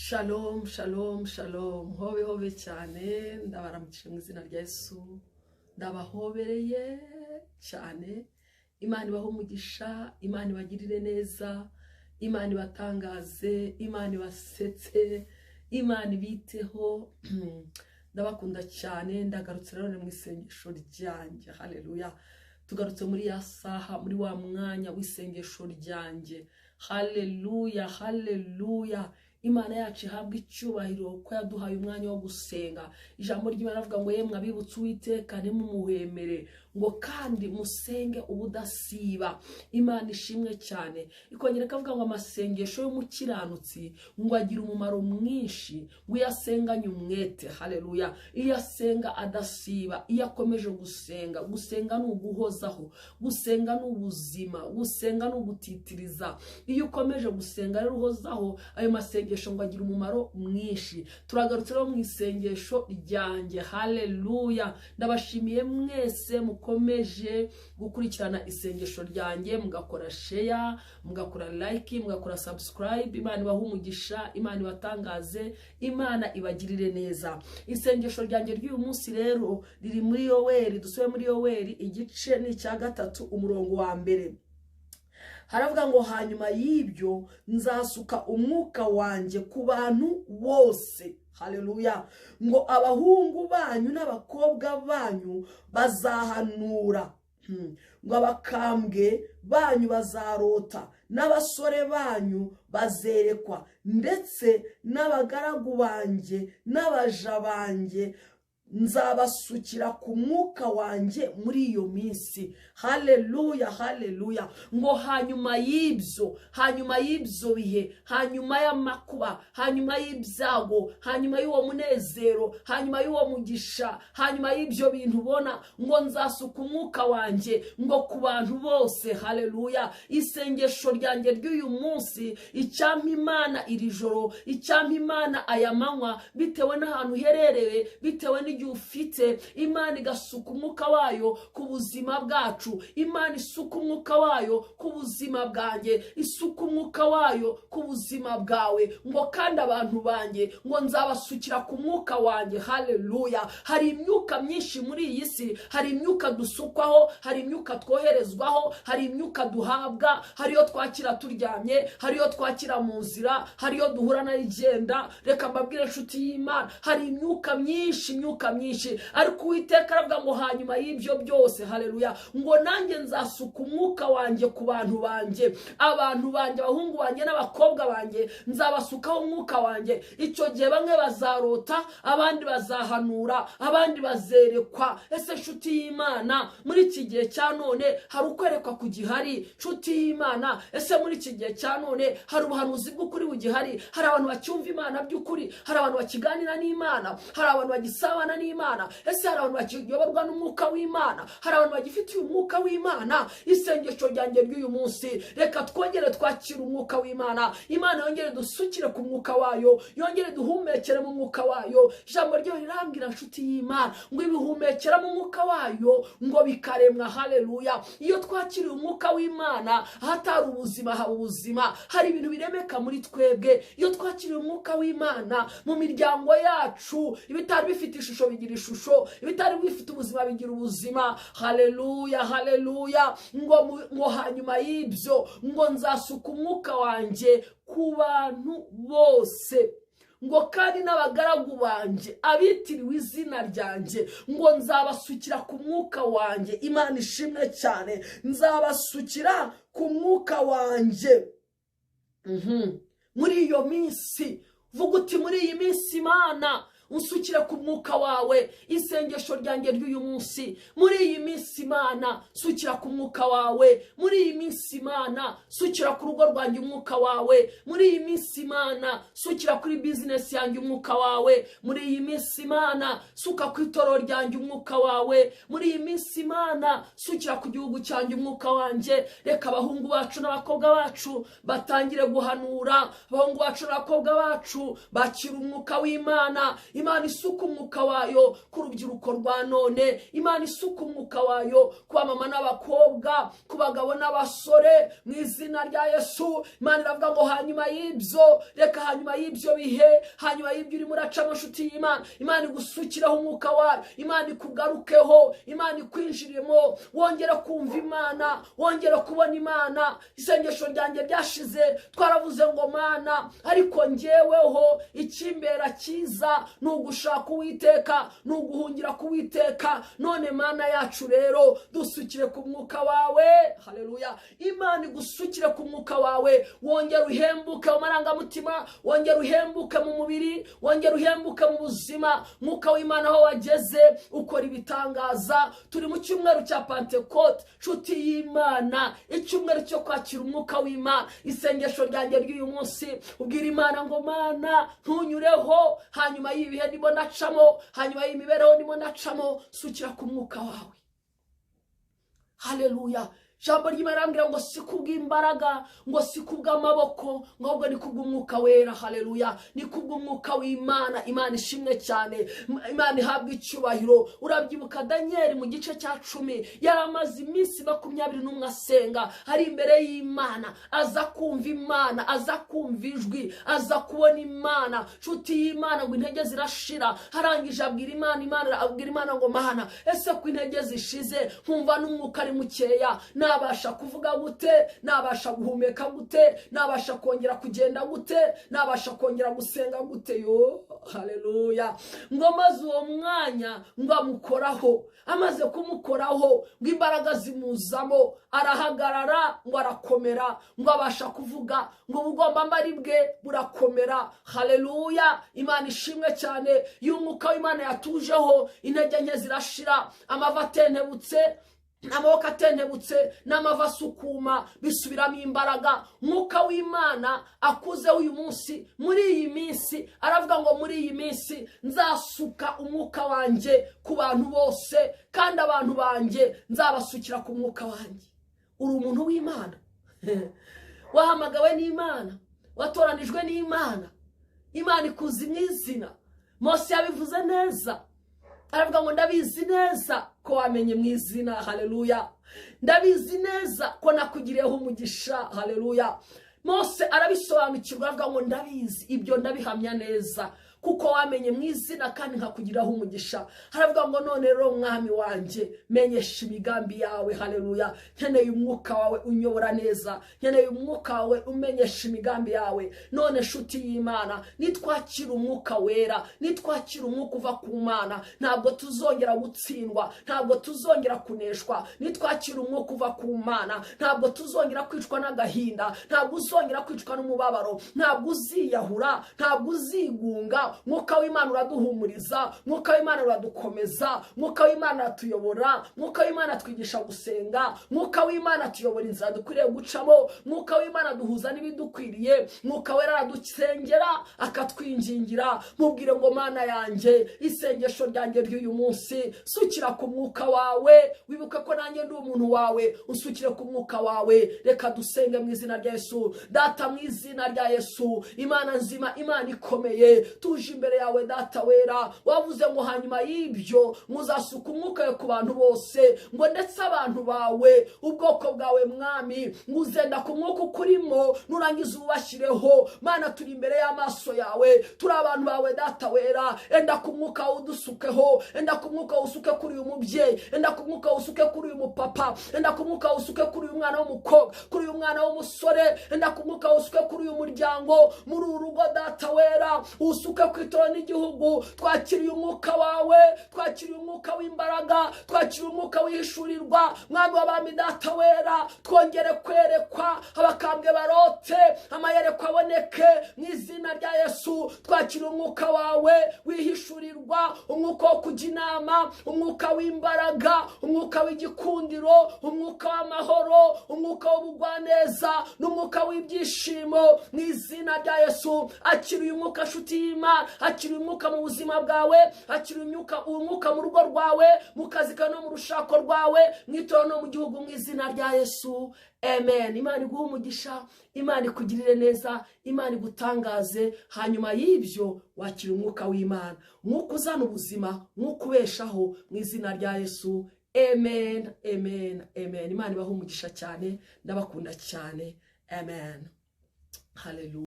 Shalom, shalom, shalom. Hobe hobe cyane ndabaramukije mu izina rya Yesu. Ndabahobereye cyane. Imana ibaho umugisha, Imana ibagirire neza, Imana ibatangaze, Imana ibasetse, Imana ibiteho. Ndabakunda cyane, ndagarutse rero mu isengesho ryanjye. Haleluya. Tugarutse muri ya saha, muri wa mwanya w'isengesho ryanjye. Haleluya, haleluya. Imana yacu ihabwa icyubahiro ko yaduhaye umwanya wo gusenga. Ijambo ry'Imana avuga ngo yemwe abibutse Uwiteka nimumuhemere ngo kandi musenge ubudasiba. Imana ishimwe cyane. Ikongera ikavuga ngo amasengesho y'umukiranutsi ngo agira umumaro mwinshi, ngo yasenganye umwete. Haleluya. Iyo asenga adasiba, iyo akomeje gusenga, gusenga ni uguhozaho, gusenga ni ubuzima, gusenga ni ugutitiriza. Iyo ukomeje gusenga rero uhozaho, ayo masengesho ngo agira umumaro mwinshi. Turagarutse rero mu isengesho ryanjye. Haleluya. Ndabashimiye mwese mukomeje gukurikirana isengesho ryanjye, mugakora share, mugakora like, mugakora subscribe. Imana ibahe umugisha, Imana ibatangaze, Imana ibagirire neza. Isengesho ryanjye ry'uyu munsi rero riri muri Yoweri. Dusuye muri Yoweri igice ni cya 3 umurongo wa 1. Haravuga ngo hanyuma y'ibyo nzasuka umwuka wanjye ku bantu bose. Haleluya. Ngo abahungu banyu n'abakobwa banyu bazahanura, ngo abakambwe banyu bazarota, n'abasore banyu bazerekwa, ndetse n'abagaragu banjye n'abaja banjye nzabasukira ku mwuka wanjye muri iyo minsi. Haleluya, haleluya. Ngo hanyuma y'ibyo bihe, hanyuma y'amakuba, hanyuma y'ibyago, hanyuma y'uwo munezero, hanyuma y'uwo mugisha, hanyuma y'ibyo bintu ubona, ngo nzasuka umwuka wanjye ngo ku bantu bose. Haleluya. Isengesho ryanjye ry'uyu munsi, icyampa Imana iri joro, icyampa Imana aya manywa, bitewe n'ahantu uherereye, bitewe n'igihe ufite, Imana igasuka umwuka wayo ku buzima bwacu. Imana isuka umwuka wayo ku buzima bwanjye, isuka umwuka wayo ku buzima bwawe. Ngo kandi abantu banjye ngo nzabasukira ku mwuka wanjye. Haleluya. Hari imyuka myinshi muri iyi si, hari imyuka dusukwaho, hari imyuka twoherezwaho, hari imyuka duhabwa, hariyo twakira turyamye, hariyo twakira mu nzira, hariyo duhura na igenda. Reka mbabwire inshuti y'Imana, hari imyuka myinshi, ariko Uwiteka aravuga ngo hanyuma y'ibyo byose, haleluya, ngo nanjye nzasuka umwuka wanjye ku bantu banjye, abantu banjye, abahungu banjye n'abakobwa banjye, nzabasukaho umwuka wanjye. Icyo gihe bamwe bazarota, abandi bazahanura, abandi bazerekwa. Ese inshuti y'Imana, muri iki gihe cya none hari ukwerekwa ku gihari? Inshuti y'Imana, ese muri iki gihe cya none hari ubuhanuzi bw'ukuri bugihari? Hari abantu bacyumva Imana by'ukuri? Hari abantu bakiganira n'Imana? Hari abantu bagisabana n'Imana? Ese hari abantu bakiyoborwa n'umwuka w'Imana? Hari abantu bagifitiye umwuka w'Imana? Isengesho ryanjye ry'uyu munsi, reka twongere twakira umwuka w'Imana. Imana yongere dusukire ku mwuka wayo, yongere duhumekere mu mwuka wayo. Ijambo ryo rirambwira inshuti y'Imana ngo ibihumekera mu mwuka wayo ngo bikaremwa. Haleluya. Iyo twakiriye umwuka w'Imana, hatari ubuzima haba ubuzima. Hari ibintu biremeka muri twebwe iyo twakiriye umwuka w'Imana. Mu miryango yacu, ibitari bifite ishusho bigira ishusho, ibitari bifite ubuzima bigira ubuzima. Haleluya, haleluya. Ngo hanyuma y'ibyo ngo nzasuka umwuka wanjye ku bantu bose, ngo kandi n'abagaragu banjye abitiriwe izina ryanjye ngo nzabasukira ku mwuka wanjye. Imana ishimwe cyane. Nzabasukira ku mwuka wanjye muri iyo minsi. Vuga uti muri iyi minsi Imana unsukira ku mwuka wawe. Isengesho ryanjye ry'uyu munsi, muri iyi minsi Imana sukira ku mwuka wawe. Muri iyi minsi Imana sukira ku rugo rwanjye umwuka wawe. Muri iyi minsi Imana sukira kuri business yanjye umwuka wawe. Muri iyi minsi Imana suka ku itorero ryanjye umwuka wawe. Muri iyi minsi Imana sukira ku gihugu cyanjye umwuka wanjye. Reka abahungu bacu n'abakobwa bacu batangire guhanura, abahungu bacu n'abakobwa bacu bakira umwuka w'Imana. Imana isuka umwuka wayo ku rubyiruko rwa none. Imana isuka umwuka wayo ku bamama n'abakobwa, ku bagabo n'abasore, mu izina rya Yesu. Imana iravuga ngo hanyuma y'ibyo, reka hanyuma y'ibyo bihe, hanyuma y'ibyo urimo uraca amashuti y'Imana, Imana igusukireho umwuka wayo, Imana ikugarukeho, Imana ikwinjiremo, wongere kumva Imana, wongere kubona Imana. Isengesho ryanjye ryashize twaravuze ngo Mana, ariko njyeweho ikimbera cyiza ni ugushaka Uwiteka, ni uguhungira ku Uwiteka. None Mana yacu rero dusukire ku mwuka wawe. Haleluya. Imana igusukire ku mwuka wawe, wongere uhembuke mu marangamutima, wongere uhembuke mu mubiri, wongere uhembuke mu buzima. Mwuka w'Imana aho wageze ukora ibitangaza. Turi mu cyumweru cya Pentecote, nshuti y'Imana, icyumweru cyo kwakira umwuka w'Imana. Isengesho ryanjye ry'uyu munsi, ubwira Imana ngo Mana ntunyureho hanyuma y'ibihe ndimo nacamo, hanyuma y'imibereho ndimo nacamo, sukira ku mwuka wawe. Haleluya. Jambo ry'Imana rambwira ngo si kubw'imbaraga, ngo si kubw'amaboko, ngo ahubwo ni kubw'umwuka wera. Haleluya. Ni kubw'umwuka w'Imana. Imana ishimwe cyane, Imana ihabwa icyubahiro. Urabyibuka Daniel mu gice cya 10 yaramaze iminsi 21 asenga, ari imbere y'Imana, aza kumva Imana, aza kumva ijwi, aza kubona Imana. Nshuti y'Imana ngo intege zirashira, harangije abwira Imana ngo Mana, ese ko intege zishize nkumva n'umwuka ari mukeya, nabasha kuvuga gute, nabasha guhumeka gute, nabasha kongera kugenda gute, nabasha kongera gusenga gute? Yo, haleluya. Ngo maze uwo mwanya ngo amukoraho, amaze kumukoraho ngo imbaraga zimuzamo, arahagarara ngo arakomera, ngo abasha kuvuga, ngo ubugombambari bwe burakomera. Haleluya. Imana ishimwe cyane. Y'umwuka w'Imana yatujeho, intege nke zirashira, amava atentebutse, amaboko atentebutse, n'amava asukuma, bisubiramo imbaraga. Mwuka w'Imana akuzeho uyu munsi, muri iyi minsi. Aravuga ngo muri iyi minsi nzasuka umwuka wanjye ku bantu bose, kandi abantu banjye nzabasukira ku mwuka wanjye. Uri umuntu w'Imana, wahamagawe n'Imana, watoranijwe n'Imana. Imana ikuzi mu izina. Mose yabivuze neza, aravuga ngo ndabizi neza ko wamenye mu izina. Haleluya. Ndabizi neza ko nakugiriyeho umugisha. Haleluya. Mose arabisobanukirwa, aravuga ngo ndabizi, ibyo ndabihamya neza kuko wamenye mu izina kandi nkakugiraho umugisha. Haravuga ngo none rero mwami wanjye, menyesha imigambi yawe. Haleluya. Nkeneye umwuka wawe unyobora neza, nkeneye umwuka wawe umenyesha imigambi yawe. None nshuti y'Imana, nitwakira umwuka wera, nitwakira umwuka uva ku Mana, ntabwo tuzongera gutsindwa, ntabwo tuzongera kuneshwa. Nitwakira umwuka uva ku Mana, ntabwo tuzongera kwicwa n'agahinda, ntabwo uzongera kwicwa n'umubabaro, ntabwo uziyahura, ntabwo uzigunga. Mwuka w'Imana uraduhumuriza, mwuka w'Imana uradukomeza, mwuka w'Imana atuyobora, mwuka w'Imana atwigisha gusenga, mwuka w'Imana atuyobora inzira dukwiriye gucamo, mwuka w'Imana duhuza n'ibidukwiriye. Mwuka wera aradusengera, akatwingingira. Mubwire ngo Mana yanjye, isengesho ryanjye ry'uyu munsi, sukira ku mwuka wawe. Wibuke ko nanjye ndi umuntu wawe, usukire ku mwuka wawe. Reka dusenge mu izina rya Yesu. Data, mu izina rya Yesu, Imana nzima, Imana ikomeye, tuje imbere yawe Data wera. Wavuze ngo hanyuma y'ibyo muzasuka umwuka we ku bantu bose, ngo ndetse abantu bawe, ubwoko bwawe mwami, nguzenda ku mwuka ukurimo, nurangiza ubashyireho. Mana, turi imbere y'amaso yawe, turi abantu bawe Data wera. Enda ku mwuka udusukeho, enda ku mwuka usuke kuri uyu mubyeyi, enda ku mwuka usuke kuri uyu mupapa, enda ku mwuka usuke kuri uyu mwana w'umukobwa, kuri uyu mwana w'umusore, enda ku mwuka usuke kuri uyu muryango, muri uru rugo Data wera. Usuke ku itorero n'igihugu. Twakiriye umwuka wawe, twakiriye umwuka w'imbaraga, twakiriye umwuka w'ishurirwa. Mwami w'abami Data wera, twongere kwerekwa, abakambwe barote, amayerekwa aboneke mu izina rya Yesu. Twakiriye umwuka wawe wihishurirwa, umwuka wo kujya inama, umwuka w'imbaraga, umwuka w'igikundiro, umwuka w'amahoro, umwuka w'ubugwaneza, n'umwuka w'ibyishimo mu izina rya Yesu. Akiriye umwuka nshuti y'Imana, akiriye umwuka mu buzima bwawe, akiriye umwuka mu rugo rwawe, mu kazi kawe no mu rushako rwawe, mu itorero no mu gihugu, mu izina rya Yesu. amen. Imana iguhe umugisha, Imana ikugirire neza, Imana igutangaze. Hanyuma y'ibyo wakira umwuka w'Imana, umwuka uzana ubuzima, umwuka ubeshaho, mu izina rya Yesu. Amen, amen, amen. Imana ibahe umugisha cyane, ndabakunda cyane. Amen. Hallelujah.